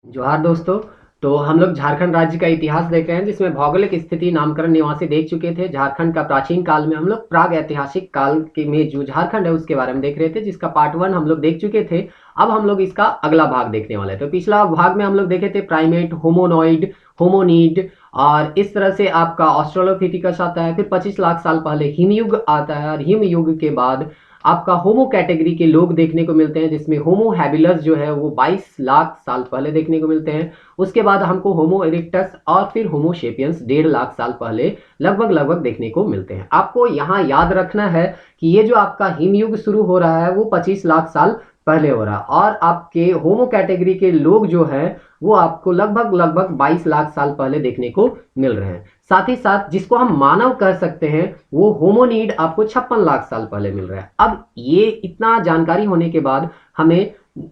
जोहार दोस्तों। तो हम लोग झारखंड राज्य का इतिहास देख रहे हैं, जिसमें भौगोलिक स्थिति नामकरण निवासी देख चुके थे। झारखंड का प्राचीन काल में हम लोग प्राग ऐतिहासिक काल के में जो झारखंड है उसके बारे में देख रहे थे, जिसका पार्ट 1 हम लोग देख चुके थे। अब हम लोग इसका अगला भाग देखने वाले हैं। तो पिछला भाग में हम लोग देखे थे प्राइमेट, होमोनॉइड, होमोनीड, और इस तरह से आपका ऑस्ट्रेलोपिथिकस आता है। फिर 25 लाख साल पहले हिमयुग आता है, और हिमयुग के बाद आपका होमो कैटेगरी के लोग देखने को मिलते हैं, जिसमें होमो हैबिलस जो है वो 22 लाख साल पहले देखने को मिलते हैं। उसके बाद हमको होमो इरेक्टस और फिर होमो शेपियंस 1.5 लाख साल पहले लगभग लगभग देखने को मिलते हैं। आपको यहाँ याद रखना है कि ये जो आपका हिमयुग शुरू हो रहा है वो 25 लाख साल पहले हो रहा है, और आपके होमो कैटेगरी के लोग जो है वो आपको लगभग लगभग 22 लाख साल पहले देखने को मिल रहे हैं। साथ ही साथ जिसको हम मानव कह सकते हैं वो होमोनीड आपको 56 लाख साल पहले मिल रहा है। अब ये इतना जानकारी होने के बाद हमें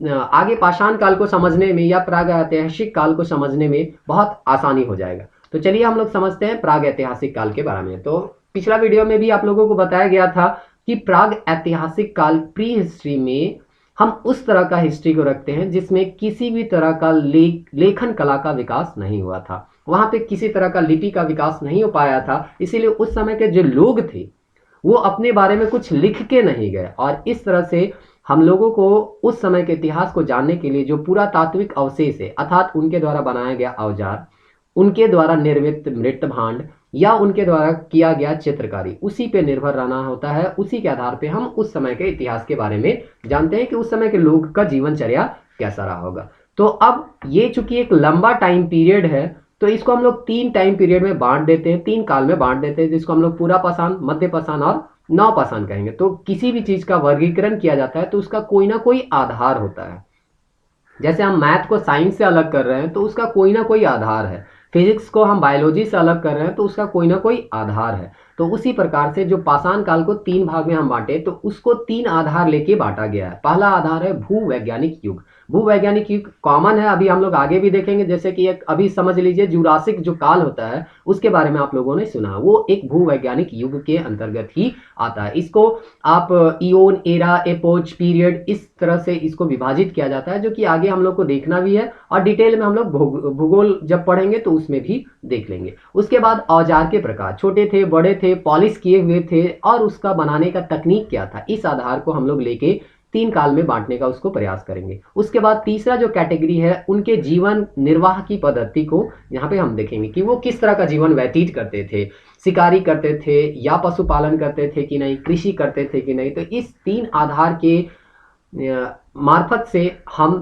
आगे पाषाण काल को समझने में या प्राग ऐतिहासिक काल को समझने में बहुत आसानी हो जाएगा। तो चलिए हम लोग समझते हैं प्राग ऐतिहासिक काल के बारे में। तो पिछला वीडियो में भी आप लोगों को बताया गया था कि प्राग ऐतिहासिक काल प्री हिस्ट्री में हम उस तरह का हिस्ट्री को रखते हैं जिसमें किसी भी तरह का लेखन कला का विकास नहीं हुआ था। वहां पे किसी तरह का लिपि का विकास नहीं हो पाया था। इसीलिए उस समय के जो लोग थे वो अपने बारे में कुछ लिख के नहीं गए, और इस तरह से हम लोगों को उस समय के इतिहास को जानने के लिए जो पुरातात्विक अवशेष है, अर्थात उनके द्वारा बनाया गया औजार, उनके द्वारा निर्मित मृत भांड या उनके द्वारा किया गया चित्रकारी, उसी पे निर्भर रहना होता है। उसी के आधार पे हम उस समय के इतिहास के बारे में जानते हैं कि उस समय के लोग का जीवनचर्या कैसा रहा होगा। तो अब ये चूंकि एक लंबा टाइम पीरियड है, तो इसको हम लोग 3 टाइम पीरियड में बांट देते हैं, 3 काल में बांट देते हैं, जिसको हम लोग पूरा पाषाण, मध्य पाषाण और नव पाषाण कहेंगे। तो किसी भी चीज का वर्गीकरण किया जाता है तो उसका कोई ना कोई आधार होता है। जैसे हम मैथ को साइंस से अलग कर रहे हैं तो उसका कोई ना कोई आधार है। फिजिक्स को हम बायोलॉजी से अलग कर रहे हैं तो उसका कोई ना कोई आधार है। तो उसी प्रकार से जो पाषाण काल को 3 भाग में हम बांटे तो उसको 3 आधार लेके बांटा गया है। पहला आधार है भूवैज्ञानिक युग। भूवैज्ञानिक युग कॉमन है, अभी हम लोग आगे भी देखेंगे। जैसे कि एक अभी समझ लीजिए जुरासिक जो काल होता है उसके बारे में आप लोगों ने सुना, वो एक भूवैज्ञानिक युग के अंतर्गत ही आता है। इसको आप इयोन, एरा, एपोच, पीरियड, इस तरह से इसको विभाजित किया जाता है, जो कि आगे हम लोग को देखना भी है, और डिटेल में हम लोग भूगोल जब पढ़ेंगे तो उसमें भी देख लेंगे। उसके बाद औजार के प्रकार, छोटे थे, बड़े थे, पॉलिश किए हुए थे, और उसका बनाने का तकनीक क्या था, इस आधार को हम लोग लेके 3 काल में बांटने का उसको प्रयास करेंगे। उसके बाद तीसरा जो कैटेगरी है उनके जीवन निर्वाह की पद्धति को यहाँ पे हम देखेंगे कि वो किस तरह का जीवन व्यतीत करते थे, शिकारी करते थे या पशुपालन करते थे कि नहीं, कृषि करते थे कि नहीं। तो इस 3 आधार के मार्फत से हम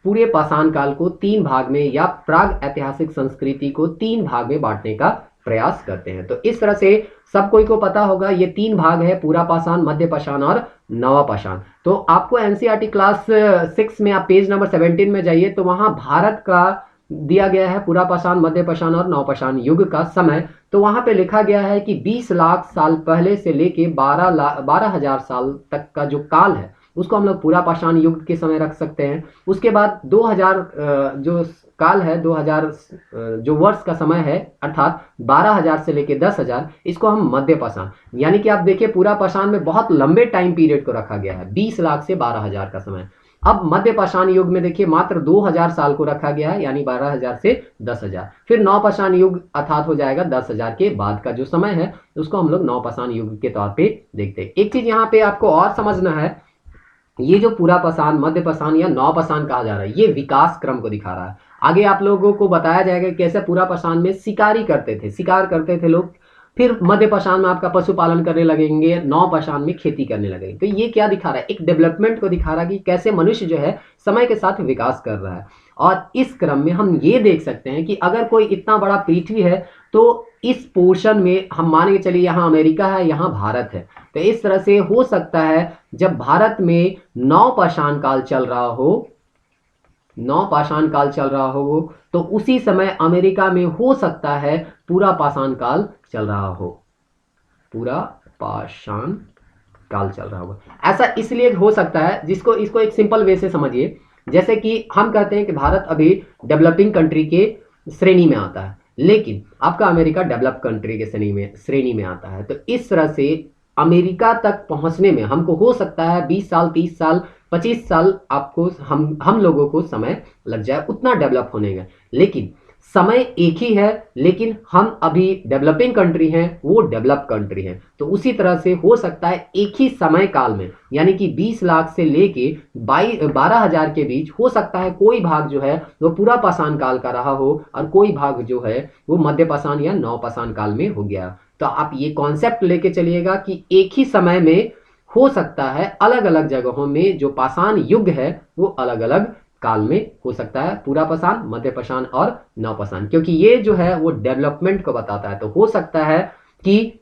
पूरे पाषाण काल को 3 भाग में या प्राग ऐतिहासिक संस्कृति को 3 भाग में बांटने का प्रयास करते हैं। तो इस तरह से सब कोई को पता होगा ये 3 भाग है, पूरा पाषाण, मध्य पाषाण और नवा पाषाण। तो आपको एनसीईआरटी क्लास 6 में आप पेज नंबर 17 में जाइए तो वहां भारत का दिया गया है पूरा पाषाण, मध्य पाषाण और नव पाषाण युग का समय। तो वहां पे लिखा गया है कि 20 लाख साल पहले से लेके 12,000 साल तक का जो काल है उसको हम लोग पूरा पाषाण युग के समय रख सकते हैं। उसके बाद 2000 जो काल है, 2000 जो वर्ष का समय है, अर्थात 12,000 से लेके 10,000, इसको हम मध्य पाषाण, यानी कि आप देखिए पूरा पाषाण में बहुत लंबे टाइम पीरियड को रखा गया है, 20 लाख से 12,000 का समय। अब मध्य पाषाण युग में देखिए मात्र 2000 साल को रखा गया है, यानी 12,000 से 10,000। फिर नव पाषाण युग अर्थात हो जाएगा 10,000 के बाद का जो समय है उसको हम लोग नव पाषाण युग के तौर पे देखते हैं। एक चीज यहाँ पे आपको और समझना है, ये जो पूरा पाषाण, मध्य पाषाण या नव पाषाण कहा जा रहा है, ये विकास क्रम को दिखा रहा है। आगे आप लोगों को बताया जाएगा कैसे पूरा पाषाण में शिकारी करते थे, शिकार करते थे लोग। फिर मध्य पाषाण में आपका पशुपालन करने लगेंगे, नौ पाषाण में खेती करने लगेंगे। तो ये क्या दिखा रहा है, एक डेवलपमेंट को दिखा रहा है कि कैसे मनुष्य जो है समय के साथ विकास कर रहा है। और इस क्रम में हम ये देख सकते हैं कि अगर कोई इतना बड़ा पृथ्वी है तो इस पोर्शन में हम मान के चलिए यहाँ अमेरिका है, यहाँ भारत है। तो इस तरह से हो सकता है जब भारत में नौ पाषाण काल चल रहा हो, नौ पाषाण काल चल रहा हो, तो उसी समय अमेरिका में हो सकता है पूरा पाषाण काल चल रहा हो, पूरा पाषाण काल चल रहा हो। ऐसा इसलिए हो सकता है, जिसको इसको एक सिंपल वे से समझिए। जैसे कि हम कहते हैं कि भारत अभी डेवलपिंग कंट्री के श्रेणी में आता है, लेकिन आपका अमेरिका डेवलप कंट्री के श्रेणी में आता है। तो इस तरह से अमेरिका तक पहुंचने में हमको हो सकता है 20 साल 30 साल 25 साल आपको हम लोगों को समय लग जाए उतना डेवलप होने का। लेकिन समय एक ही है, लेकिन हम अभी डेवलपिंग कंट्री हैं, वो डेवलप कंट्री है। तो उसी तरह से हो सकता है एक ही समय काल में, यानी कि 20 लाख से लेके 12,000 के बीच हो सकता है कोई भाग जो है वो पूरा पाषाण काल का रहा हो और कोई भाग जो है वो मध्य पाषाण या नवपाषाण काल में हो गया। तो आप ये कॉन्सेप्ट लेके चलिएगा कि एक ही समय में हो सकता है अलग अलग जगहों में जो पाषाण युग है वो अलग अलग काल में हो सकता है, पूरा पाषाण, मध्य पाषाण और नवपाषाण, क्योंकि ये जो है वो डेवलपमेंट को बताता है। तो हो सकता है कि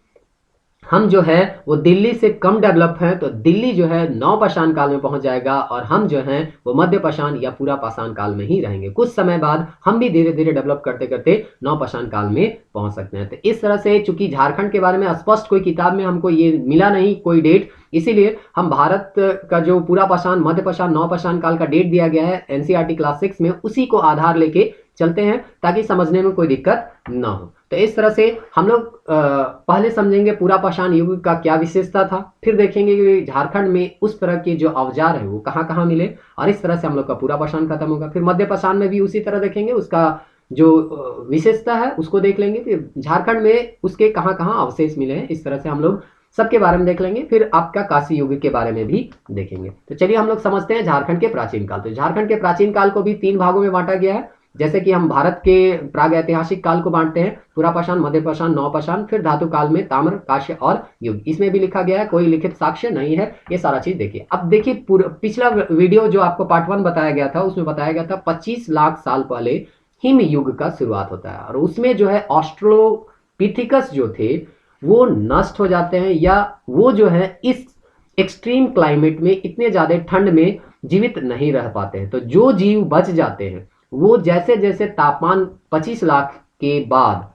हम जो है वो दिल्ली से कम डेवलप हैं, तो दिल्ली जो है नवपाषाण काल में पहुंच जाएगा और हम जो हैं वो मध्य पाषाण या पूरा पाषाण काल में ही रहेंगे। कुछ समय बाद हम भी धीरे धीरे डेवलप करते करते नवपाषाण काल में पहुंच सकते हैं। तो इस तरह से चूंकि झारखंड के बारे में स्पष्ट कोई किताब में हमको ये मिला नहीं कोई डेट, इसीलिए हम भारत का जो पूरा पाषाण, मध्य पाषाण, नवपाषाण काल का डेट दिया गया है एनसीईआरटी क्लास 6 में, उसी को आधार लेके चलते हैं ताकि समझने में कोई दिक्कत ना हो। तो इस तरह से हम लोग पहले समझेंगे पूरा पाषाण युग का क्या विशेषता था, फिर देखेंगे कि झारखंड में उस तरह के जो औजार है वो कहाँ कहाँ मिले, और इस तरह से हम लोग का पूरा पाषाण खत्म होगा। फिर मध्य पाषाण में भी उसी तरह देखेंगे, उसका जो विशेषता है उसको देख लेंगे। फिर झारखंड में उसके कहाँ कहाँ अवशेष मिले हैं, इस तरह से हम लोग सबके बारे में देख लेंगे। फिर आपका काशी युग के बारे में भी देखेंगे। तो चलिए हम लोग समझते हैं झारखंड के प्राचीन काल। तो झारखंड के प्राचीन काल को भी 3 भागों में बांटा गया है, जैसे कि हम भारत के प्राग ऐतिहासिक काल को बांटते हैं पूरा पाषाण, मध्य पाषाण, नवपाषाण, फिर धातु काल में ताम्र, कांस्य और युग। इसमें भी लिखा गया है, कोई लिखित साक्ष्य नहीं है, ये सारा चीज देखिए। अब देखिए पिछला वीडियो जो आपको पार्ट 1 बताया गया था उसमें बताया गया था 25 लाख साल पहले हिम युग का शुरुआत होता है, और उसमें जो है ऑस्ट्रोपिथिकस जो थे वो नष्ट हो जाते हैं, या वो जो है इस एक्सट्रीम क्लाइमेट में इतने ज्यादा ठंड में जीवित नहीं रह पाते हैं। तो जो जीव बच जाते हैं वो जैसे जैसे तापमान 25 लाख के बाद,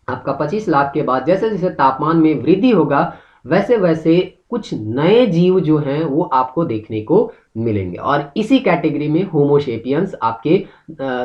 आपका 25 लाख के बाद जैसे जैसे तापमान में वृद्धि होगा वैसे वैसे कुछ नए जीव जो हैं वो आपको देखने को मिलेंगे, और इसी कैटेगरी में होमोसेपियंस आपके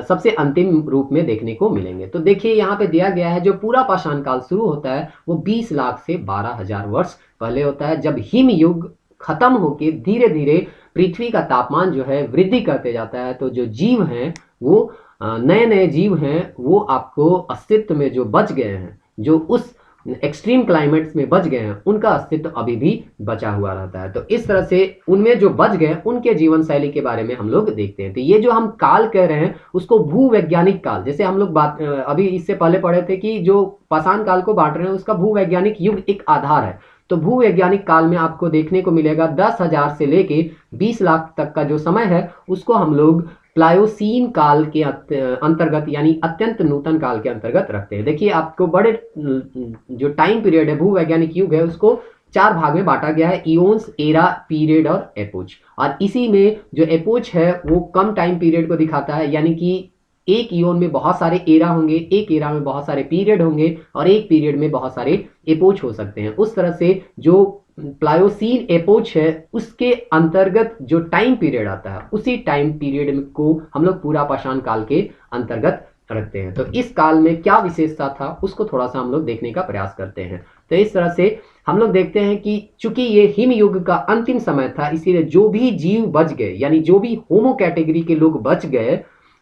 सबसे अंतिम रूप में देखने को मिलेंगे। तो देखिए यहाँ पे दिया गया है जो पूरा पाषाण काल शुरू होता है वो 20 लाख से 12,000 वर्ष पहले होता है, जब हिम युग खत्म होके धीरे धीरे पृथ्वी का तापमान जो है वृद्धि करते जाता है। तो जो जीव हैं वो नए नए जीव हैं वो आपको अस्तित्व में जो बच गए हैं, जो उस एक्सट्रीम क्लाइमेट्स में बच गए हैं, उनका अस्तित्व अभी भी बचा हुआ रहता है। तो इस तरह से उनमें जो बच गए उनके जीवन शैली के बारे में हम लोग देखते हैं। तो ये जो हम काल कह रहे हैं उसको भूवैज्ञानिक काल, जैसे हम लोग बात अभी इससे पहले पढ़े थे कि जो पाषाण काल को बांट रहे हैं उसका भूवैज्ञानिक युग एक आधार है। तो भूवैज्ञानिक काल में आपको देखने को मिलेगा 10,000 से लेके 20 लाख तक का जो समय है उसको हम लोग प्लायोसीन काल के अंतर्गत यानी अत्यंत नूतन काल के अंतर्गत रखते हैं। देखिए आपको बड़े जो टाइम पीरियड है भूवैज्ञानिक युग है उसको 4 भाग में बांटा गया है, इयोन्स, एरा, पीरियड और एपोच। और इसी में जो एपोच है वो कम टाइम पीरियड को दिखाता है, यानी कि एक इयोन में बहुत सारे एरा होंगे, एक एरा में बहुत सारे पीरियड होंगे और एक पीरियड में बहुत सारे एपोच हो सकते हैं। उस तरह से जो प्लायोसीन एपोच है उसके अंतर्गत जो टाइम पीरियड आता है उसी टाइम पीरियड को हम लोग पूरा पाषाण काल के अंतर्गत रखते हैं। तो इस काल में क्या विशेषता था उसको थोड़ा सा हम लोग देखने का प्रयास करते हैं। तो इस तरह से हम लोग देखते हैं कि चूंकि ये हिम युग का अंतिम समय था, इसीलिए जो भी जीव बच गए यानी जो भी होमो कैटेगरी के लोग बच गए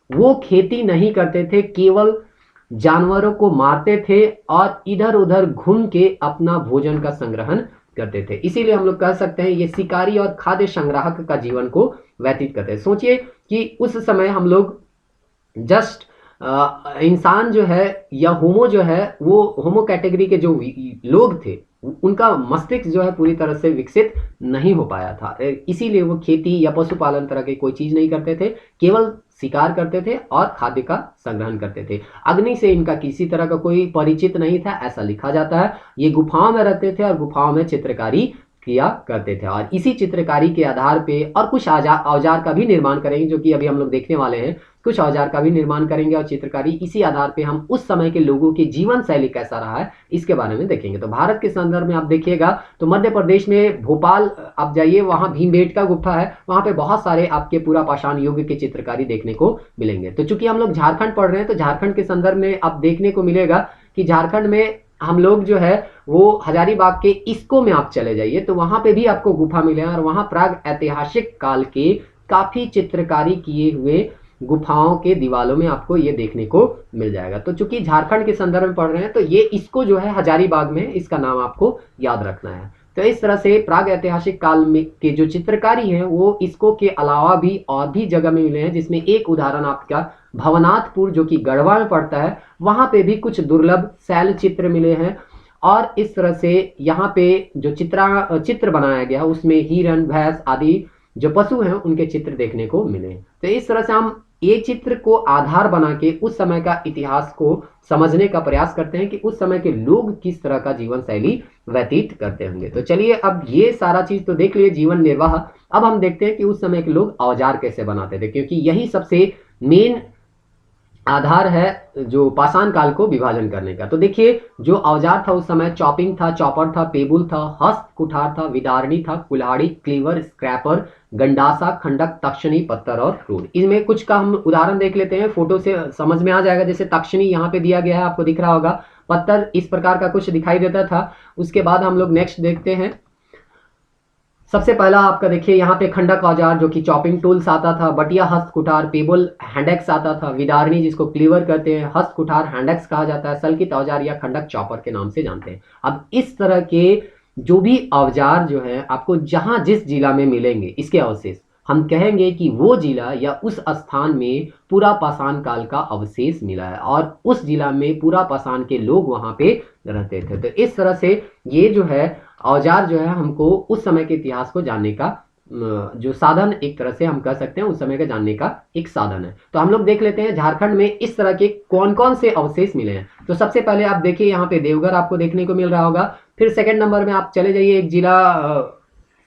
वो खेती नहीं करते थे, केवल जानवरों को मारते थे और इधर उधर घूम के अपना भोजन का संग्रहण करते थे। इसीलिए हम लोग कह सकते हैं ये शिकारी और खाद्य संग्राहक का जीवन को व्यतीत करते हैं। सोचिए कि उस समय हम लोग जस्ट इंसान जो है या होमो जो है वो होमो कैटेगरी के जो लोग थे उनका मस्तिष्क जो है पूरी तरह से विकसित नहीं हो पाया था, इसीलिए वो खेती या पशुपालन तरह की कोई चीज नहीं करते थे, केवल शिकार करते थे और खाद्य का संग्रहण करते थे। अग्नि से इनका किसी तरह का कोई परिचित नहीं था, ऐसा लिखा जाता है। ये गुफाओं में रहते थे और गुफाओं में चित्रकारी किया करते थे, और इसी चित्रकारी के आधार पे और कुछ औजार का भी निर्माण करेंगे जो कि अभी हम लोग देखने वाले हैं। कुछ औजार का भी निर्माण करेंगे और चित्रकारी इसी आधार पे हम उस समय के लोगों की जीवन शैली कैसा रहा है इसके बारे में देखेंगे। तो भारत के संदर्भ में आप देखिएगा तो मध्य प्रदेश में भोपाल आप जाइए, वहां भीमबेटका गुफा है, वहां पे बहुत सारे आपके पूरा पाषाण युग की चित्रकारी देखने को मिलेंगे। तो चूंकि हम लोग झारखंड पढ़ रहे हैं तो झारखंड के संदर्भ में आप देखने को मिलेगा कि झारखंड में हम लोग जो है वो हजारीबाग के इस्को में आप चले जाइए तो वहां पे भी आपको गुफा मिले और वहां प्राग ऐतिहासिक काल के काफी चित्रकारी किए हुए गुफाओं के दीवालों में आपको ये देखने को मिल जाएगा। तो चूंकि झारखंड के संदर्भ में पढ़ रहे हैं तो ये इसको जो है हजारीबाग में इसका नाम आपको याद रखना है। तो इस तरह से प्राग ऐतिहासिक काल में के जो चित्रकारी है वो इसको के अलावा भी और भी जगह में मिले हैं, जिसमें एक उदाहरण आपका भवनाथपुर जो कि गढ़वा में पड़ता है, वहां पे भी कुछ दुर्लभ शैल चित्र मिले हैं। और इस तरह से यहाँ पे जो चित्र बनाया गया उसमें हिरण भैंस आदि जो पशु हैं उनके चित्र देखने को मिले। तो इस तरह से हम ये चित्र को आधार बना के उस समय का इतिहास को समझने का प्रयास करते हैं कि उस समय के लोग किस तरह का जीवन शैली व्यतीत करते होंगे। तो चलिए अब ये सारा चीज तो देख लिए जीवन निर्वाह, अब हम देखते हैं कि उस समय के लोग औजार कैसे बनाते थे, क्योंकि यही सबसे मेन आधार है जो पाषाण काल को विभाजन करने का। तो देखिए जो औजार था उस समय चॉपिंग था, चॉपर था, पेबुल था, हस्त कुठार था, विदारणी था, कुल्हाड़ी, क्लीवर, स्क्रैपर, गंडासा, खंडक, तक्षणी, पत्थर और क्रूर। इनमें कुछ का हम उदाहरण देख लेते हैं, फोटो से समझ में आ जाएगा। जैसे तक्षणी यहाँ पे दिया गया है, आपको दिख रहा होगा, पत्थर इस प्रकार का कुछ दिखाई देता था। उसके बाद हम लोग नेक्स्ट देखते हैं, सबसे पहला आपका देखिए यहाँ पे खंडक औजार जो कि चॉपिंग टूल्स आता था, बटिया हस्त कुठार, पेबल हैंडेक्स आता था, विदारणी जिसको क्लीवर कहते हैं, हस्त कुठार हैंडेक्स कहा जाता है, सलकित औजार या खंडक चॉपर के नाम से जानते हैं। अब इस तरह के जो भी औजार जो है आपको जहां जिस जिला में मिलेंगे इसके अवशेष, हम कहेंगे कि वो जिला या उस स्थान में पूरा पाषाण काल का अवशेष मिला है और उस जिला में पूरा पाषाण के लोग वहां पे रहते थे। तो इस तरह से ये जो है औजार जो है हमको उस समय के इतिहास को जानने का जो साधन, एक तरह से हम कह सकते हैं उस समय का जानने का एक साधन है। तो हम लोग देख लेते हैं झारखंड में इस तरह के कौन कौन से अवशेष मिले हैं। तो सबसे पहले आप देखिए यहाँ पे देवघर आपको देखने को मिल रहा होगा। फिर सेकंड नंबर में आप चले जाइए एक जिला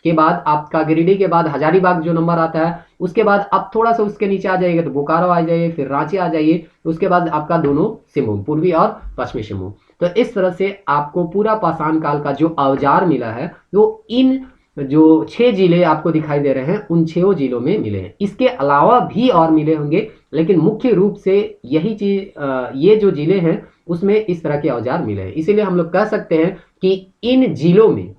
के बाद आपका गिरिडीह के बाद हजारीबाग जो नंबर आता है, उसके बाद आप थोड़ा सा उसके नीचे आ जाइएगा तो बोकारो आ जाइए, फिर रांची आ जाइए, उसके बाद आपका दोनों सिंहभूम, पूर्वी और पश्चिमी सिंहभूम। तो इस तरह से आपको पूरा पाषाण काल का जो औजार मिला है वो इन जो 6 जिले आपको दिखाई दे रहे हैं उन 6 जिलों में मिले हैं। इसके अलावा भी और मिले होंगे, लेकिन मुख्य रूप से यही चीज ये जो जिले हैं उसमें इस तरह के औजार मिले हैं। इसीलिए हम लोग कह सकते हैं कि इन जिलों में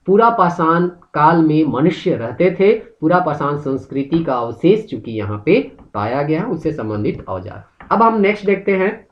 पूरा पाषाण काल में मनुष्य रहते थे, पूरा पाषाण संस्कृति का अवशेष चूंकि यहाँ पे पाया गया है उससे संबंधित औजार। अब हम नेक्स्ट देखते हैं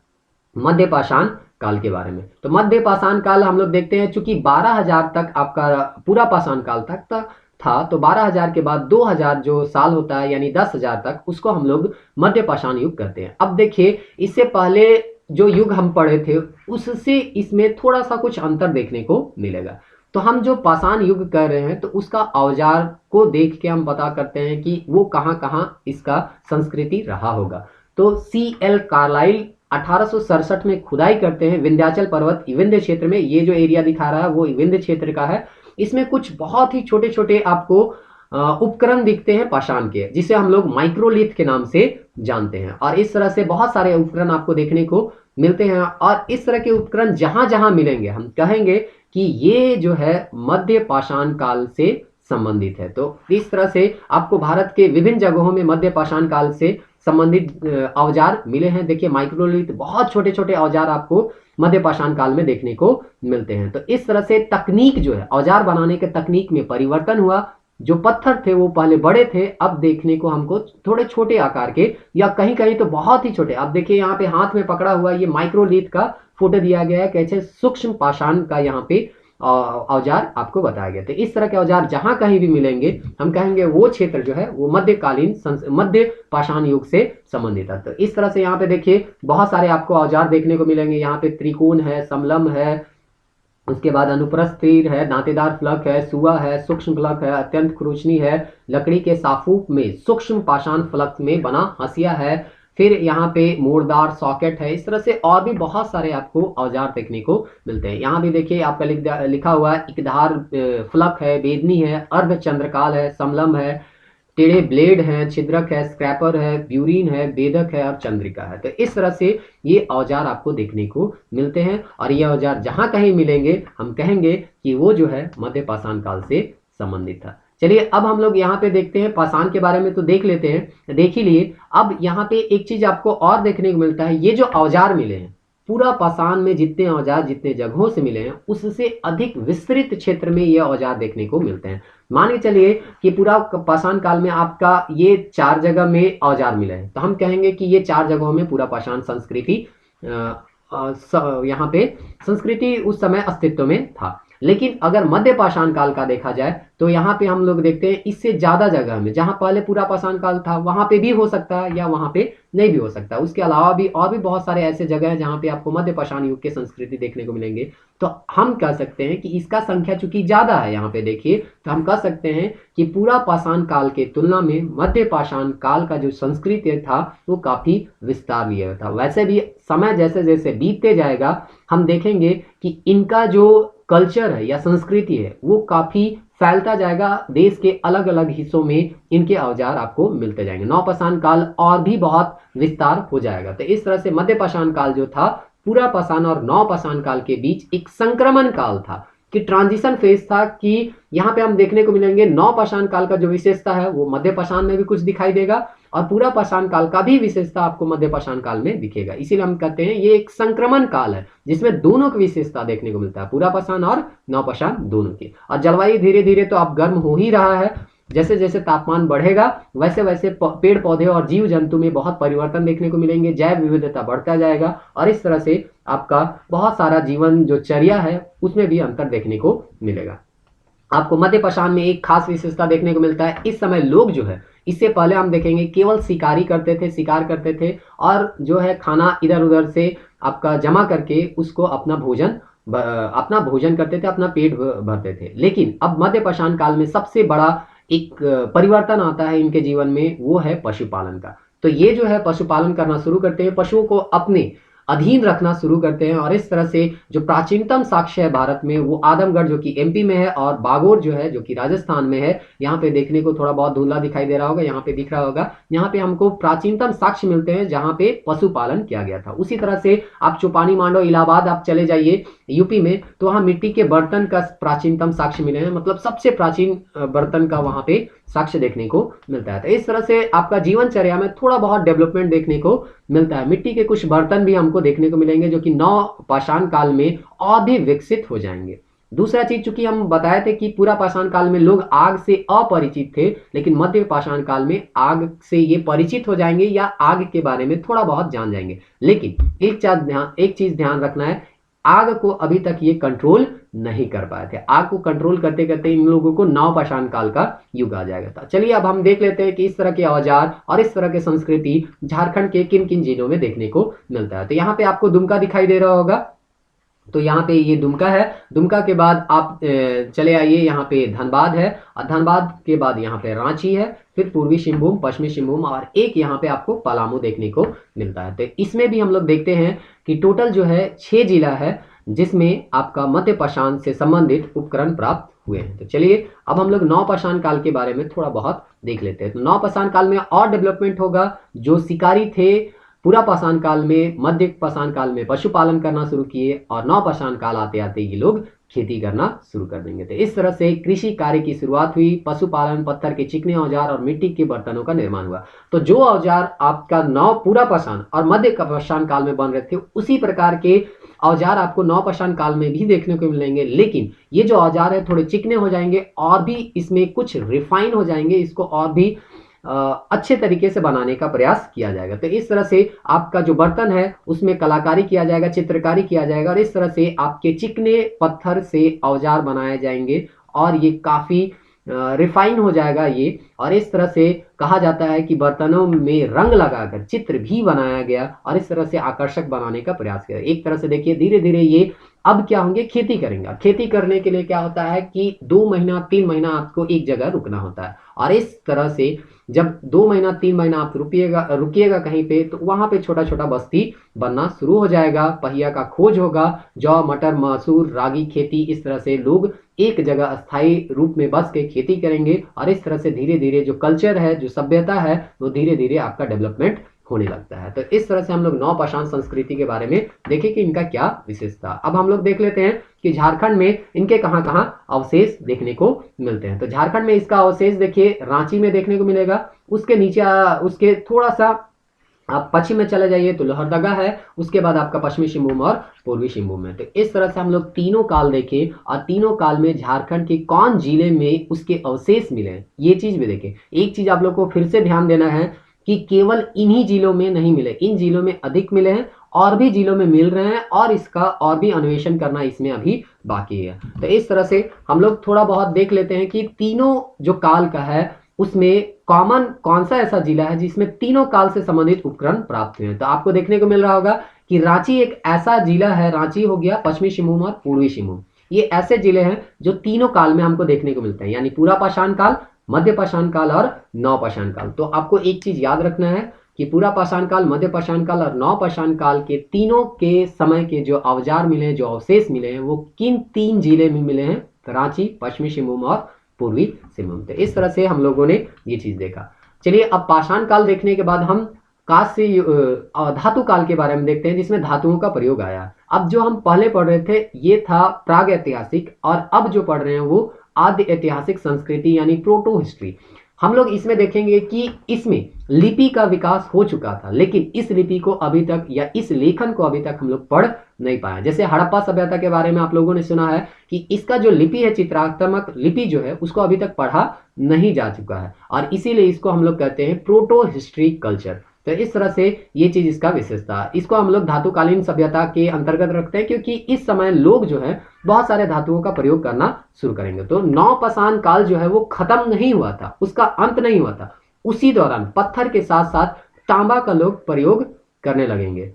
मध्य पाषाण काल के बारे में। तो मध्य पाषाण काल हम लोग देखते हैं, चूंकि 12,000 तक आपका पूरा पाषाण काल तक था, तो 12,000 के बाद 2,000 जो साल होता है यानी 10,000 तक, उसको हम लोग मध्य पाषाण युग कहते हैं। अब देखिए इससे पहले जो युग हम पढ़े थे उससे इसमें थोड़ा सा कुछ अंतर देखने को मिलेगा। तो हम जो पाषाण युग कर रहे हैं तो उसका औजार को देख के हम पता करते हैं कि वो कहाँ कहाँ इसका संस्कृति रहा होगा। तो C.L. कार्लाइल 1867 में खुदाई करते हैं विंध्याचल पर्वत विंध्य क्षेत्र में। ये जो एरिया दिखा रहा है वो विंध्य क्षेत्र का है। इसमें कुछ बहुत ही छोटे छोटे आपको उपकरण दिखते हैं पाषाण के, जिसे हम लोग माइक्रोलिथ के नाम से जानते हैं। और इस तरह से बहुत सारे उपकरण आपको देखने को मिलते हैं और इस तरह के उपकरण जहां जहां मिलेंगे हम कहेंगे कि ये जो है मध्य पाषाण काल से संबंधित है। तो इस तरह से आपको भारत के विभिन्न जगहों में मध्य पाषाण काल से संबंधित औजार मिले हैं। देखिए माइक्रोलिथ, बहुत छोटे छोटे औजार आपको मध्य पाषाण काल में देखने को मिलते हैं। तो इस तरह से तकनीक जो है औजार बनाने के तकनीक में परिवर्तन हुआ। जो पत्थर थे वो पहले बड़े थे, अब देखने को हमको थोड़े छोटे आकार के या कहीं कहीं तो बहुत ही छोटे। आप देखिए यहाँ पे हाथ में पकड़ा हुआ ये माइक्रोलिथ का फोटो दिया गया है, कैसे सूक्ष्म पाषाण का यहाँ पे औजार आपको बताया गया। तो इस तरह के औजार जहां कहीं भी मिलेंगे हम कहेंगे वो क्षेत्र जो है वो मध्यकालीन मध्य पाषाण युग से संबंधित है। तो इस तरह से यहाँ पे देखिए बहुत सारे आपको औजार देखने को मिलेंगे। यहाँ पे त्रिकोण है, समलम है, उसके बाद अनुप्रस्थ तीर है, दांतेदार फलक है, सुआ है, सूक्ष्म फलक है, अत्यंत खुरचनी है, लकड़ी के साफूक में सूक्ष्म पाषाण फलक में बना हंसिया है, फिर यहाँ पे मोड़दार सॉकेट है। इस तरह से और भी बहुत सारे आपको औजार देखने को मिलते हैं। यहाँ भी देखिए आपका लिखा हुआ है इकधार फलक है, बेदनी है, अर्ध चंद्रकाल है, समलम है, टेढ़े ब्लेड है, छिद्रक है, स्क्रैपर है, ब्यूरिन है, बेदक है और चंद्रिका है। तो इस तरह से ये औजार आपको देखने को मिलते हैं और ये औजार जहां कहीं मिलेंगे हम कहेंगे कि वो जो है मध्य पाषाण काल से संबंधित था। चलिए अब हम लोग यहाँ पे देखते हैं पाषाण के बारे में तो देख लेते हैं, देख ही लिए। अब यहाँ पे एक चीज आपको और देखने को मिलता है, ये जो औजार मिले हैं पूरा पाषाण में जितने औजार जितने जगहों से मिले हैं उससे अधिक विस्तृत क्षेत्र में ये औजार देखने को मिलते हैं। मान के चलिए कि पूरा पाषाण काल में आपका ये 4 जगह में औजार मिले हैं, तो हम कहेंगे कि ये 4 जगहों में पूरा पाषाण संस्कृति यहाँ पे संस्कृति उस समय अस्तित्व में था। लेकिन अगर मध्य पाषाण काल का देखा जाए तो यहाँ पे हम लोग देखते हैं इससे ज्यादा जगह में, जहां पहले पूरा पाषाण काल था वहां पे भी हो सकता है या वहां पे नहीं भी हो सकता है। उसके अलावा भी और भी बहुत सारे ऐसे जगह हैं जहां पे आपको मध्य पाषाण युग के संस्कृति देखने को मिलेंगे। तो हम कह सकते हैं कि इसका संख्या चूंकि ज्यादा है यहाँ पे देखिए, तो हम कह सकते हैं कि पूरा पाषाण काल के तुलना में मध्य पाषाण काल का जो संस्कृति था वो काफी विस्तार लिया था। वैसे भी समय जैसे जैसे बीतते जाएगा हम देखेंगे कि इनका जो कल्चर है या संस्कृति है वो काफी फैलता जाएगा, देश के अलग अलग हिस्सों में इनके औजार आपको मिलते जाएंगे। नवपाषाण काल और भी बहुत विस्तार हो जाएगा। तो इस तरह से मध्य पाषाण काल जो था पूरा पाषाण और नवपाषाण काल के बीच एक संक्रमण काल था, कि ट्रांजिशन फेज था, कि यहाँ पे हम देखने को मिलेंगे नवपाषाण काल का जो विशेषता है वो मध्य पाषाण में भी कुछ दिखाई देगा और पूरा पाषाण काल का भी विशेषता आपको मध्य पाषाण काल में दिखेगा। इसीलिए हम कहते हैं ये एक संक्रमण काल है जिसमें दोनों की विशेषता देखने को मिलता है, पूरा पाषाण और नवपाषाण दोनों की। और जलवायु धीरे धीरे तो अब गर्म हो ही रहा है, जैसे जैसे तापमान बढ़ेगा वैसे वैसे पेड़ पौधे और जीव जंतु में बहुत परिवर्तन देखने को मिलेंगे, जैव विविधता बढ़ता जाएगा और इस तरह से आपका बहुत सारा जीवन जो चर्या है उसमें भी अंतर देखने को मिलेगा। आपको मध्य पाषाण में एक खास विशेषता देखने को मिलता है, इस समय लोग जो है, इससे पहले हम देखेंगे केवल शिकारी करते थे, शिकार करते थे और जो है खाना इधर उधर से आपका जमा करके उसको अपना भोजन करते थे, अपना पेट भरते थे। लेकिन अब मध्य पाषाण काल में सबसे बड़ा एक परिवर्तन आता है इनके जीवन में, वो है पशुपालन का। तो ये जो है पशुपालन करना शुरू करते हैं, पशुओं को अपने अधीन रखना शुरू करते हैं और इस तरह से जो प्राचीनतम साक्ष्य है भारत में वो आदमगढ़ जो कि एमपी में है और बागोर जो है जो कि राजस्थान में है। यहाँ पे देखने को थोड़ा बहुत धुंधला दिखाई दे रहा होगा, यहाँ पे दिख रहा होगा, यहाँ पे हमको प्राचीनतम साक्ष्य मिलते हैं जहाँ पे पशुपालन किया गया था। उसी तरह से आप चौपानी मांडो इलाहाबाद आप चले जाइए यूपी में, तो वहाँ मिट्टी के बर्तन का प्राचीनतम साक्ष्य मिले हैं, मतलब सबसे प्राचीन बर्तन का वहाँ पे साक्ष्य देखने को मिलता है। तो इस तरह से आपका जीवनचर्या में थोड़ा बहुत डेवलपमेंट देखने को मिलता है। मिट्टी के कुछ बर्तन भी हमको देखने को मिलेंगे जो कि नवपाषाण काल में और भी विकसित हो जाएंगे। दूसरा चीज, चूंकि हम बताए थे कि पूरा पाषाण काल में लोग आग से अपरिचित थे, लेकिन मध्य पाषाण काल में आग से ये परिचित हो जाएंगे या आग के बारे में थोड़ा बहुत जान जाएंगे। लेकिन एक चीज ध्यान रखना है, आग को अभी तक ये कंट्रोल नहीं कर पाए थे। आग को कंट्रोल करते करते इन लोगों को नवपाषाण काल का युग आ जाएगा था। चलिए अब हम देख लेते हैं कि इस तरह के औजार और इस तरह के संस्कृति झारखंड के किन किन जिलों में देखने को मिलता है। तो यहाँ पे आपको दुमका दिखाई दे रहा होगा, तो यहाँ पे ये दुमका है। दुमका के बाद आप चले आइए, यहाँ पे धनबाद है और धनबाद के बाद यहाँ पे रांची है, फिर पूर्वी सिंहभूम, पश्चिमी सिंहभूम और एक यहाँ पे आपको पलामू देखने को मिलता है। तो इसमें भी हम लोग देखते हैं कि टोटल जो है 6 जिला है जिसमें आपका मध्य पाषाण से संबंधित उपकरण प्राप्त हुए हैं। तो चलिए अब हम लोग नवपाषाण काल के बारे में थोड़ा बहुत देख लेते हैं। तो नवपाषाण काल में और डेवलपमेंट होगा, जो शिकारी थे पूरा पाषाण काल में, मध्य पाषाण काल में पशुपालन करना शुरू किए और नवपाषाण काल आते आते ये लोग खेती करना शुरू कर देंगे। तो इस तरह से कृषि कार्य की शुरुआत हुई, पशुपालन, पत्थर के चिकने औजार और मिट्टी के बर्तनों का निर्माण हुआ। तो जो औजार आपका पूरा पाषाण और मध्य पाषाण काल में बन रहे थे उसी प्रकार के औजार आपको नवपाषाण काल में भी देखने को मिलेंगे, लेकिन ये जो औजार है थोड़े चिकने हो जाएंगे और भी इसमें कुछ रिफाइन हो जाएंगे, इसको और भी अच्छे तरीके से बनाने का प्रयास किया जाएगा। तो इस तरह से आपका जो बर्तन है उसमें कलाकारी किया जाएगा, चित्रकारी किया जाएगा और इस तरह से आपके चिकने पत्थर से औजार बनाए जाएंगे और ये काफी रिफाइन हो जाएगा ये। और इस तरह से कहा जाता है कि बर्तनों में रंग लगाकर चित्र भी बनाया गया और इस तरह से आकर्षक बनाने का प्रयास किया। एक तरह से देखिए धीरे धीरे ये अब क्या होंगे, खेती करेंगे। खेती करने के लिए क्या होता है कि 2 महीना 3 महीना आपको एक जगह रुकना होता है और इस तरह से जब 2 महीना 3 महीना आप रुकिएगा कहीं पे, तो वहां पे छोटा छोटा बस्ती बनना शुरू हो जाएगा, पहिया का खोज होगा, जौ, मटर, मसूर, रागी खेती, इस तरह से लोग एक जगह अस्थायी रूप में बस के खेती करेंगे और इस तरह से धीरे धीरे जो कल्चर है, जो सभ्यता है, वो धीरे धीरे आपका डेवलपमेंट होने लगता है। तो इस तरह से हम लोग नवपाषाण संस्कृति के बारे में देखें कि इनका क्या विशेषता। अब हम लोग देख लेते हैं कि झारखंड में इनके कहाँ कहाँ अवशेष देखने को मिलते हैं। तो झारखंड में इसका अवशेष देखिए रांची में देखने को मिलेगा, उसके नीचे उसके थोड़ा सा आप पश्चिम में चले जाइए तो लोहरदगा है, उसके बाद आपका पश्चिमी सिंहभूम और पूर्वी सिंहभूम है। तो इस तरह से हम लोग तीनों काल देखें और तीनों काल में झारखंड के कौन जिले में उसके अवशेष मिले हैं, ये चीज भी देखें। एक चीज आप लोग को फिर से ध्यान देना है कि केवल इन्हीं जिलों में नहीं मिले, इन जिलों में अधिक मिले हैं, और भी जिलों में मिल रहे हैं, और इसका और भी अन्वेषण करना इसमें अभी बाकी है। तो इस तरह से हम लोग थोड़ा बहुत देख लेते हैं कि तीनों जो काल का है उसमें कॉमन कौन सा ऐसा जिला है जिसमें तीनों काल से संबंधित उपकरण प्राप्त हुए हैं। तो आपको देखने को मिल रहा होगा कि रांची एक ऐसा जिला है, रांची हो गया, पश्चिमी सिंहभूम और पूर्वी सिंहभूम, ये ऐसे जिले हैं जो तीनों काल में हमको देखने को मिलते हैं, यानी पूरा पाषाण काल, मध्य पाषाण काल और नव पाषाण काल। तो आपको एक चीज याद रखना है कि पूरा पाषाण काल, मध्य पाषाण काल और नव पाषाण काल के तीनों के समय के जो औजार मिले हैं, जो अवशेष मिले हैं, वो किन तीन जिले में मिले हैं? रांची, पश्चिमी सिंहभूम और पूर्वी सिंहभूम। तो इस तरह से हम लोगों ने ये चीज देखा। चलिए अब पाषाण काल देखने के बाद हम कांस्य धातु काल के बारे में देखते हैं, जिसमें धातुओं का प्रयोग आया। अब जो हम पहले पढ़ रहे थे ये था प्राग ऐतिहासिक, और अब जो पढ़ रहे हैं वो आद्य ऐतिहासिक संस्कृति यानी प्रोटो हिस्ट्री। हम लोग इसमें देखेंगे कि इसमें लिपि का विकास हो चुका था, लेकिन इस लिपि को अभी तक या इस लेखन को अभी तक हम लोग पढ़ नहीं पाए। जैसे हड़प्पा सभ्यता के बारे में आप लोगों ने सुना है कि इसका जो लिपि है, चित्रात्मक लिपि जो है, उसको अभी तक पढ़ा नहीं जा चुका है, और इसीलिए इसको हम लोग कहते हैं प्रोटो हिस्ट्री कल्चर। तो इस तरह से ये चीज इसका विशेषता है। इसको हम लोग धातुकालीन सभ्यता के अंतर्गत रखते हैं, क्योंकि इस समय लोग जो है बहुत सारे धातुओं का प्रयोग करना शुरू करेंगे। तो नव पाषाण काल जो है वो खत्म नहीं हुआ था, उसका अंत नहीं हुआ था, उसी दौरान पत्थर के साथ साथ तांबा का लोग प्रयोग करने लगेंगे।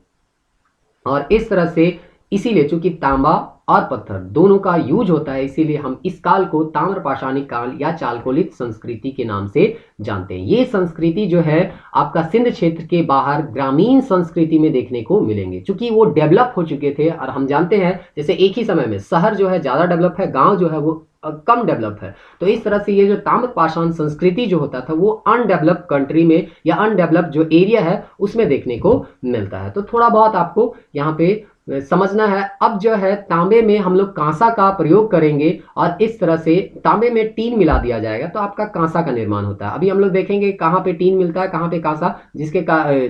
और इस तरह से इसीलिए चूंकि तांबा और पत्थर दोनों का यूज होता है, इसीलिए हम इस काल को ताम्र पाषाणिक काल या चालकोलित संस्कृति के नाम से जानते हैं। ये संस्कृति जो है आपका सिंध क्षेत्र के बाहर ग्रामीण संस्कृति में देखने को मिलेंगे, चूंकि वो डेवलप हो चुके थे। और हम जानते हैं जैसे एक ही समय में शहर जो है ज्यादा डेवलप है, गांव जो है वो कम डेवलप है। तो इस तरह से ये जो ताम्र पाषाण संस्कृति जो होता था वो अनडेवलप्ड कंट्री में या अनडेवलप्ड जो एरिया है उसमें देखने को मिलता है। तो थोड़ा बहुत आपको यहाँ पे समझना है। अब जो है तांबे में हम लोग कांसा का प्रयोग करेंगे, और इस तरह से तांबे में टीन मिला दिया जाएगा तो आपका कांसा का निर्माण होता है। अभी हम लोग देखेंगे कहाँ पे टीन मिलता है, कहाँ पे कांसा, जिसके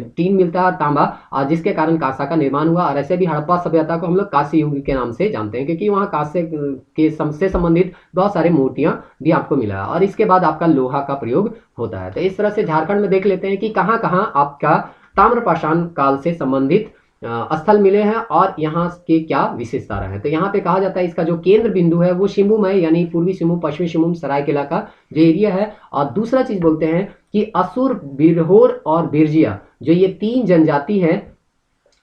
टीन मिलता है तांबा, और जिसके कारण कांसा का निर्माण हुआ। और ऐसे भी हड़प्पा सभ्यता को हम लोग कांस्य युग के नाम से जानते हैं, क्योंकि वहाँ कांस्य के से संबंधित बहुत सारे मूर्तियां भी आपको मिला है। और इसके बाद आपका लोहा का प्रयोग होता है। तो इस तरह से झारखंड में देख लेते हैं कि कहाँ कहाँ आपका ताम्र पाषाण काल से संबंधित स्थल मिले हैं और यहाँ के क्या विशेषता रहे हैं। तो यहाँ पे कहा जाता है इसका जो केंद्र बिंदु है वो सिंहभूम है, यानी पूर्वी सिंहभूम, पश्चिमी सिंहभूम, सरायकेला का जो एरिया है। और दूसरा चीज बोलते हैं कि असुर, बिरहोर और बिरजिया, जो ये तीन जनजाति है,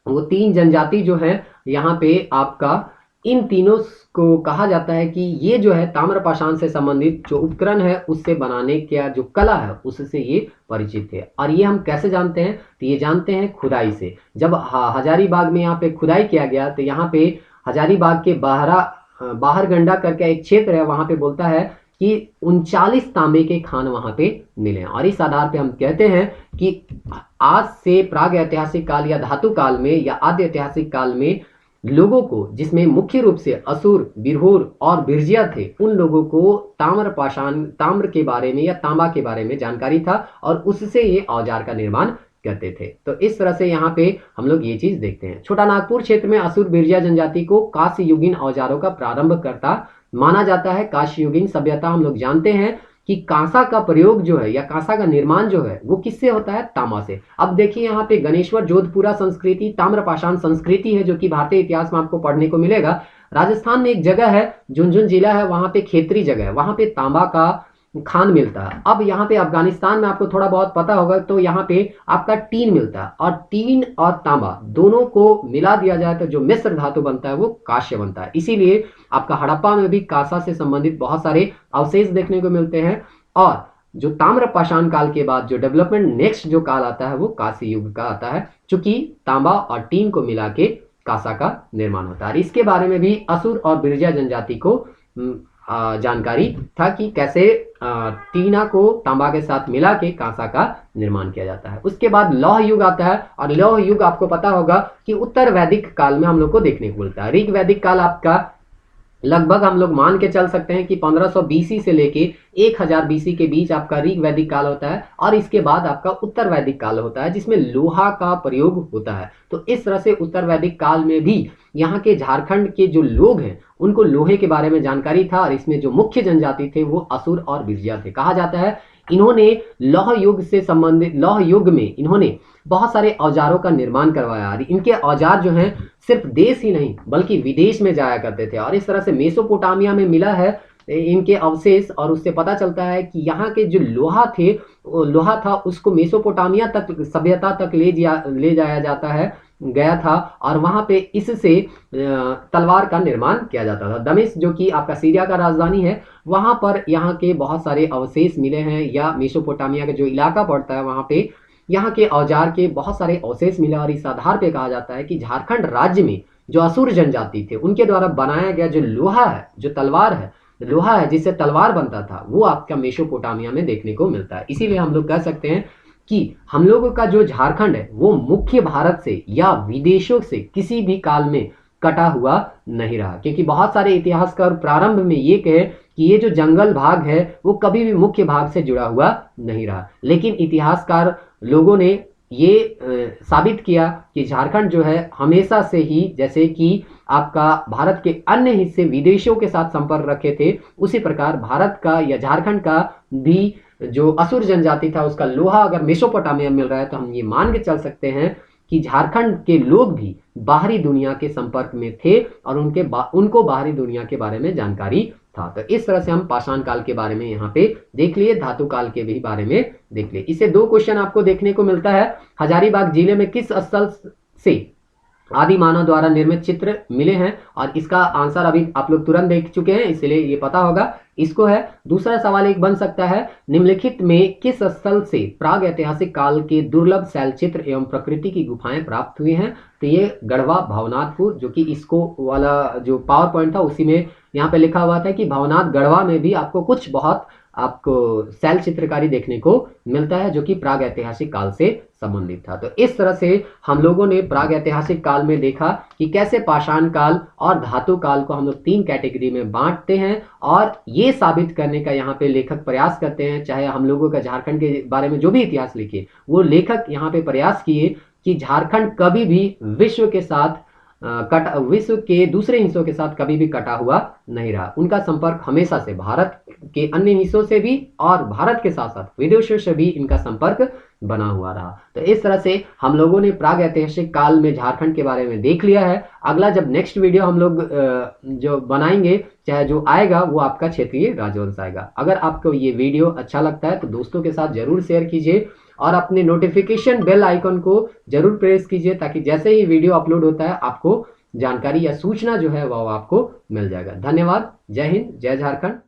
वो तीन जनजाति जो है यहाँ पे आपका, इन तीनों को कहा जाता है कि ये जो है ताम्र पाषाण से संबंधित जो उपकरण है उससे बनाने का जो कला है उससे ये परिचित है। और ये हम कैसे जानते हैं? तो ये जानते हैं खुदाई से। जब हजारीबाग में यहाँ पे खुदाई किया गया तो यहाँ पे हजारीबाग के बाहर गंडा करके एक क्षेत्र है, वहां पे बोलता है कि 39 तांबे के खान वहां पे मिले। और इस आधार पे हम कहते हैं कि आज से प्राग ऐतिहासिक काल या धातु काल में या आद्य ऐतिहासिक काल में लोगों को, जिसमें मुख्य रूप से असुर, बिरहोर और बिरजिया थे, उन लोगों को ताम्र के बारे में या तांबा के बारे में जानकारी था, और उससे ये औजार का निर्माण करते थे। तो इस तरह से यहाँ पे हम लोग ये चीज देखते हैं। छोटा नागपुर क्षेत्र में असुर बिरजिया जनजाति को कांस्य युगीन औजारों का प्रारंभकर्ता माना जाता है। कांस्य युगीन सभ्यता हम लोग जानते हैं कि कांसा का प्रयोग जो है या कांसा का निर्माण जो है वो किससे होता है? तांबा से। अब देखिए यहाँ पे गणेश्वर जोधपुरा संस्कृति ताम्र पाषाण संस्कृति है, जो कि भारतीय इतिहास में आपको पढ़ने को मिलेगा। राजस्थान में एक जगह है, झुंझुनू जिला है, वहां पे खेतरी जगह है, वहां पे तांबा का खान मिलता है। अब यहाँ पे अफगानिस्तान में आपको थोड़ा बहुत पता होगा, तो यहाँ पे आपका टीन मिलता है, और टीन और तांबा दोनों को मिला दिया जाए तो जो मिश्र धातु बनता है वो कांस्य बनता है। इसीलिए आपका हड़प्पा में भी कांसा से संबंधित बहुत सारे अवशेष देखने को मिलते हैं। और जो ताम्र पाषाण काल के बाद जो डेवलपमेंट नेक्स्ट जो काल आता है वो कांस्य युग का आता है, चूंकि तांबा और टीन को मिला के कांसा का निर्माण होता है। इसके बारे में भी असुर और बिरजिया जनजाति को जानकारी था कि कैसे टीना को तांबा के साथ मिला के कांसा का निर्माण किया जाता है। उसके बाद लौह युग आता है, और लौह युग आपको पता होगा कि उत्तर वैदिक काल में हम लोग को देखने को मिलता है। ऋग वैदिक काल आपका लगभग हम लोग मान के चल सकते हैं कि 1500 बीसी से लेके 1000 बीसी के बीच आपका ऋग वैदिक काल होता है, और इसके बाद आपका उत्तर वैदिक काल होता है जिसमें लोहा का प्रयोग होता है। तो इस तरह से उत्तर वैदिक काल में भी यहाँ के झारखंड के जो लोग हैं उनको लोहे के बारे में जानकारी था, और इसमें जो मुख्य जनजाति थे वो असुर और विजिया थे। कहा जाता है इन्होंने लौह युग से संबंधित, लौह युग में इन्होंने बहुत सारे औजारों का निर्माण करवाया, और इनके औजार जो हैं सिर्फ देश ही नहीं बल्कि विदेश में जाया करते थे। और इस तरह से मेसोपोटामिया में मिला है इनके अवशेष, और उससे पता चलता है कि यहाँ के जो लोहा था उसको मेसोपोटामिया तक सभ्यता तक ले जाया जाता है, गया था, और वहां पे इससे तलवार का निर्माण किया जाता था। दमिश्क जो कि आपका सीरिया का राजधानी है, वहां पर यहाँ के बहुत सारे अवशेष मिले हैं, या मेसोपोटामिया का जो इलाका पड़ता है वहां पे यहाँ के औजार के बहुत सारे अवशेष मिले। और इस आधार पे कहा जाता है कि झारखंड राज्य में जो असुर जनजाति थे उनके द्वारा बनाया गया जो लोहा है, जो तलवार है, लोहा है जिससे तलवार बनता था, वो आपका मेसोपोटामिया में देखने को मिलता है। इसीलिए हम लोग कह सकते हैं कि हम लोगों का जो झारखंड है वो मुख्य भारत से या विदेशों से किसी भी काल में कटा हुआ नहीं रहा, क्योंकि बहुत सारे इतिहासकार प्रारंभ में ये कहे कि ये जो जंगल भाग है वो कभी भी मुख्य भाग से जुड़ा हुआ नहीं रहा। लेकिन इतिहासकार लोगों ने ये साबित किया कि झारखंड जो है हमेशा से ही, जैसे कि आपका भारत के अन्य हिस्से विदेशों के साथ संपर्क रखे थे, उसी प्रकार भारत का या झारखंड का भी जो असुर जनजाति था उसका लोहा अगर मेसोपोटामिया मिल रहा है तो हम ये मान के चल सकते हैं कि झारखंड के लोग भी बाहरी दुनिया के संपर्क में थे, और उनको बाहरी दुनिया के बारे में जानकारी था। तो इस तरह से हम पाषाण काल के बारे में यहाँ पे देख लिए, धातु काल के भी बारे में देख लिए। इससे 2 क्वेश्चन आपको देखने को मिलता है। हजारीबाग जिले में किस स्थल से आदि मानव द्वारा निर्मित चित्र मिले हैं, और इसका आंसर अभी आप लोग तुरंत देख चुके हैं, इसलिए ये पता होगा इसको है। दूसरा सवाल एक बन सकता है, निम्नलिखित में किस स्थल से प्राग ऐतिहासिक काल के दुर्लभ शैल चित्र एवं प्रकृति की गुफाएं प्राप्त हुई हैं। तो ये गढ़वा भवनाथपुर, जो कि इसको वाला जो पावर पॉइंट था उसी में यहाँ पे लिखा हुआ था कि भवनाथ गढ़वा में भी आपको कुछ बहुत आपको शैल चित्रकारी देखने को मिलता है जो कि प्राग ऐतिहासिक काल से संबंधित था। तो इस तरह से हम लोगों ने प्राग ऐतिहासिक काल में देखा कि कैसे पाषाण काल और धातु काल को हम लोग 3 कैटेगरी में बांटते हैं, और ये साबित करने का यहाँ पे लेखक प्रयास करते हैं। चाहे हम लोगों का झारखंड के बारे में जो भी इतिहास लिखे, वो लेखक यहाँ पे प्रयास किए कि झारखंड कभी भी विश्व के दूसरे हिस्सों के साथ कभी भी कटा हुआ नहीं रहा। उनका संपर्क हमेशा से भारत के अन्य हिस्सों से भी और भारत के साथ साथ विदेशों से भी इनका संपर्क बना हुआ रहा। तो इस तरह से हम लोगों ने प्राग ऐतिहासिक काल में झारखंड के बारे में देख लिया है। अगला जब नेक्स्ट वीडियो हम लोग जो बनाएंगे, चाहे जो आएगा, वो आपका क्षेत्रीय राजवंश आएगा। अगर आपको ये वीडियो अच्छा लगता है तो दोस्तों के साथ जरूर शेयर कीजिए, और अपने नोटिफिकेशन बेल आइकन को जरूर प्रेस कीजिए, ताकि जैसे ही वीडियो अपलोड होता है आपको जानकारी या सूचना जो है वो आपको मिल जाएगा। धन्यवाद। जय हिंद, जय झारखंड।